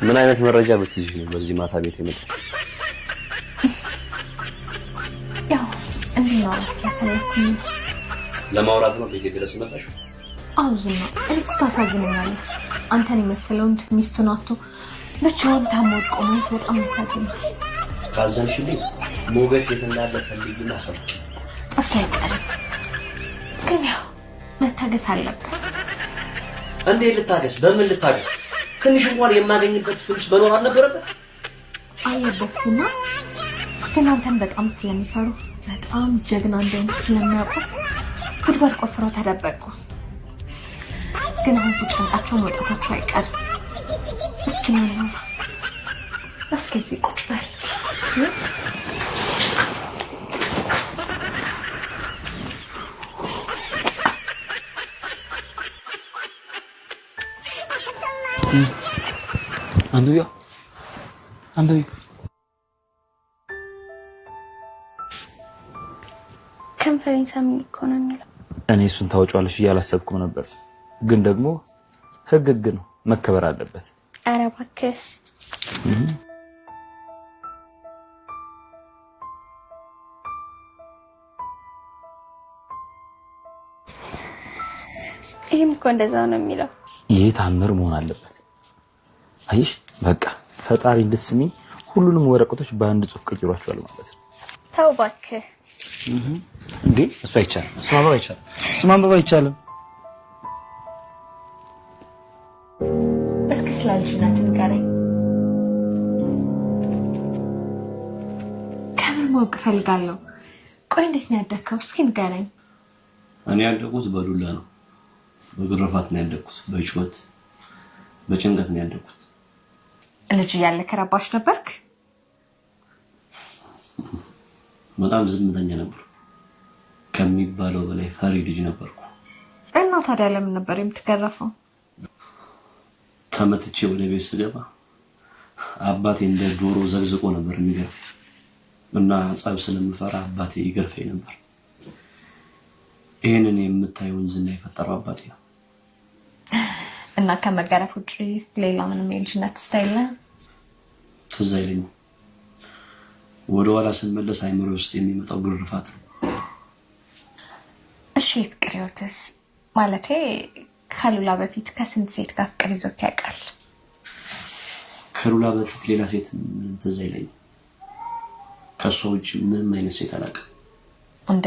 ምን አይነት መረጃ ብትይዥ ነው በዚህ ማታ ቤት የመጣው? ያው እንዴ ነው አስፈለኩኝ ለማውራት ነው ቤት ድረስ መጣሽ? አውዝና እኔ ታሳዝነኛለህ። አንተን የመሰለው ሚስቱን አጥቶ ብቻውን ታሞቆ ነው በጣም ያሳዝናል። ካዘንሽልኝ ሞገስ የት እንዳለ ፈልጊና ሰብኪ። ጠፍቶ አይቀርም ግን ያው መታገስ አለብን። እንዴ ልታገስ? በምን ልታገስ? ትንሽ እንኳን የማገኝበት ፍንጭ መኖር አልነበረበት? አየበትና ግን አንተን በጣም ስለሚፈሩ በጣም ጀግና እንደሆነ ስለሚያውቁ ጉድጓድ ቆፍረው ተደበቁ። ግን አሁን ሲጨንቃቸው መውጣታቸው አይቀርም። እስኪ ነው እስኪ ቁጭ በል። አንዱ ኮንፈረንስ አሚል ኢኮኖሚ ነው። እኔ እሱን ታውጫለሽ ያላሰብኩም ነበር፣ ግን ደግሞ ህግ ነው መከበር አለበት። ኧረ እባክህ ይሄም እኮ እንደዛው ነው የሚለው። ይሄ ታምር መሆን አለበት። አይሽ በቃ ፈጣሪ እንድስሚ ሁሉንም ወረቀቶች በአንድ ጽፍ ቀይሯቸዋል ማለት ነው። ተው እባክህ እንዴ እሱ አይቻልም። እሱ ማንበብ አይቻልም። እስኪ ስላልሽናት ንገረኝ። ከምን ማወቅ እፈልጋለሁ። ቆይ እንዴት ነው ያደግከው? እስኪ ንገረኝ። እኔ ያደግኩት በዱላ ነው፣ በግርፋት ነው ያደግኩት፣ በጩኸት በጭንቀት ነው ያደግኩት። ልጅ እያለ ከረባሽ ነበርክ? በጣም ዝምተኛ ነበር፣ ከሚባለው በላይ ፈሪ ልጅ ነበርኩ። እና ታዲያ ለምን ነበር የምትገረፈው? ተመትቼ ወደ ቤት ስገባ አባቴ እንደ ዶሮ ዘግዝቆ ነበር የሚገርፈኝ እና ጸብ ስለምፈራ አባቴ ይገርፈኝ ነበር። ይሄንን የምታዩን ዝና የፈጠረው አባቴ ነው። እና ከመገረፍ ውጪ ሌላ ምንም የልጅነት ስታይል ትዝ አይለኝም። ወደ ኋላ ስንመለስ አይምሮ ውስጥ የሚመጣው ግርፋት ነው። እሺ ፍቅር ህይወትስ? ማለቴ ከሉላ በፊት ከስንት ሴት ጋር ፍቅር ይዞት ያውቃል? ከሉላ በፊት ሌላ ሴት ምንም ትዝ አይለኝም። ከሷ ውጪ ምንም አይነት ሴት አላውቅም። እንዴ